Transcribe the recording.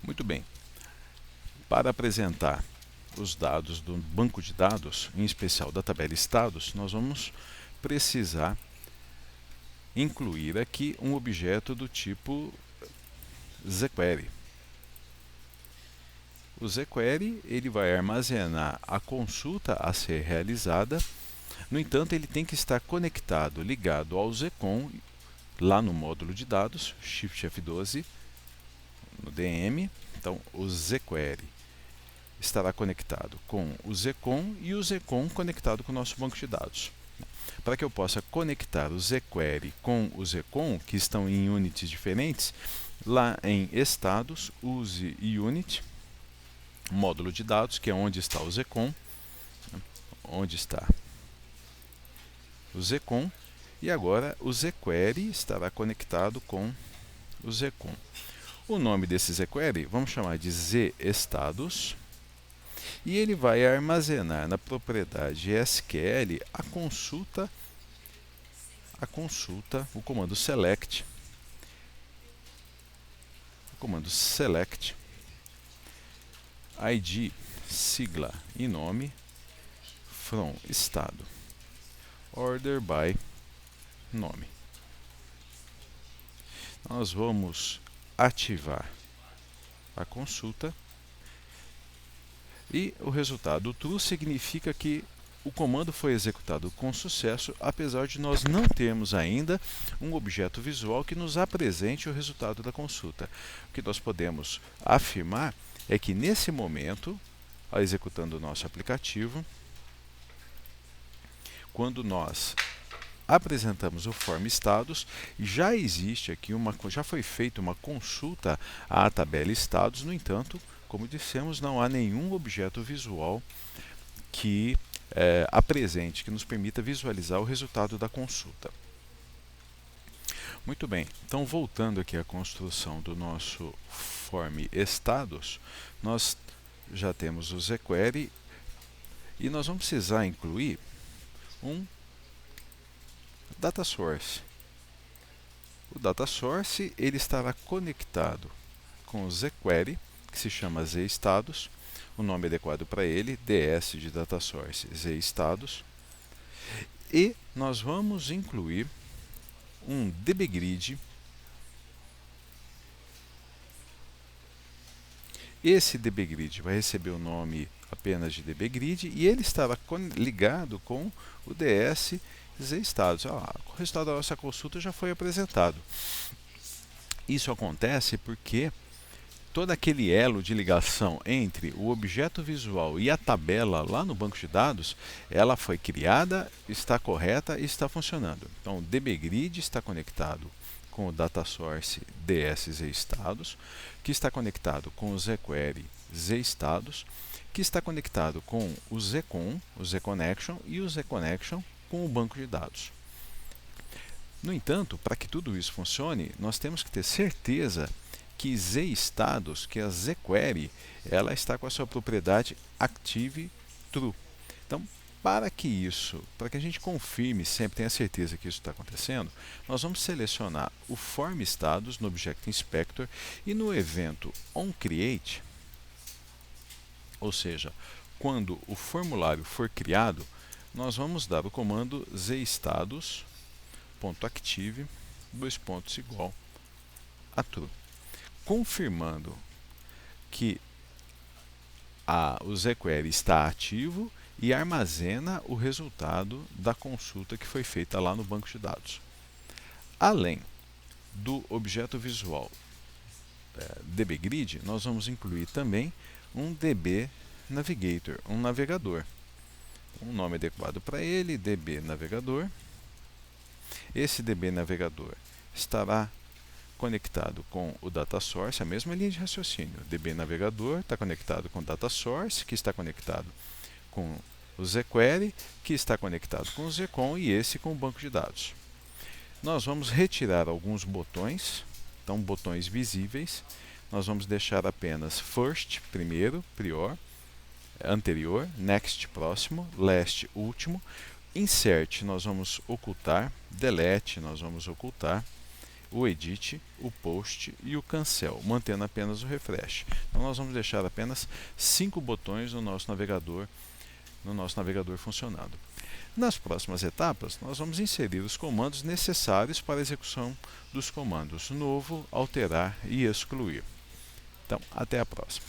Muito bem. Para apresentar os dados do banco de dados, em especial da tabela estados, nós vamos precisar incluir aqui um objeto do tipo jQuery. O jQuery ele vai armazenar a consulta a ser realizada. No entanto, ele tem que estar conectado, ligado ao Zcon, lá no módulo de dados, Shift F12, no DM. Então, o jQuery estará conectado com o Zcon e o Zcon conectado com o nosso banco de dados. Para que eu possa conectar o jQuery com o Zcon, que estão em units diferentes, lá em estados, use unit, módulo de dados, que é onde está o Zcon, onde está o Zcon, e agora o jQuery estará conectado com o Zcon. O nome desse jQuery vamos chamar de zestados, e ele vai armazenar na propriedade SQL a consulta, o comando select, ID, sigla e nome, from estado, order by nome. Nós vamos ativar a consulta e o resultado true significa que o comando foi executado com sucesso, apesar de nós não termos ainda um objeto visual que nos apresente o resultado da consulta. O que nós podemos afirmar é que nesse momento, executando o nosso aplicativo, quando nós apresentamos o form status, já existe aqui já foi feita uma consulta à tabela estados. No entanto, como dissemos, não há nenhum objeto visual que apresente, que nos permita visualizar o resultado da consulta. Muito bem, então voltando aqui à construção do nosso form status, nós já temos o jQuery e nós vamos precisar incluir um data source. O data source ele estará conectado com o jQuery, que se chama zestados, o nome adequado para ele, ds de data source, zestados, e nós vamos incluir um dbgrid. Esse dbgrid vai receber o nome apenas de dbgrid e ele estará ligado com o ds zestados. O resultado da nossa consulta já foi apresentado. Isso acontece porque todo aquele elo de ligação entre o objeto visual e a tabela lá no banco de dados, ela foi criada, está correta e está funcionando. Então, o dbgrid está conectado com o data source ds zestados, que está conectado com o jQuery zestados, que está conectado com o Zcon, o zconnection, e o zconnection com o banco de dados. No entanto, para que tudo isso funcione, nós temos que ter certeza que zestados, que a jQuery, ela está com a sua propriedade active true. Então, para que a gente confirme, sempre tenha certeza que isso está acontecendo, nós vamos selecionar o form status no Object Inspector e no evento onCreate, ou seja, quando o formulário for criado, nós vamos dar o comando zestados.active igual a true, confirmando que o jQuery está ativo e armazena o resultado da consulta que foi feita lá no banco de dados. Além do objeto visual dbgrid, nós vamos incluir também um db navigator, um navegador. Um nome adequado para ele, db navegador. Esse db navegador estará conectado com o data source, a mesma linha de raciocínio. db navegador está conectado com o data source, que está conectado com o jQuery, que está conectado com o Zcon e esse com o banco de dados. Nós vamos retirar alguns botões, então botões visíveis. Nós vamos deixar apenas first, primeiro, prior, anterior, next, próximo, last, último. Insert nós vamos ocultar, delete nós vamos ocultar, o edit, o post e o cancel, mantendo apenas o refresh. Então nós vamos deixar apenas 5 botões no nosso navegador funcionando. Nas próximas etapas, nós vamos inserir os comandos necessários para a execução dos comandos novo, alterar e excluir. Então, até a próxima.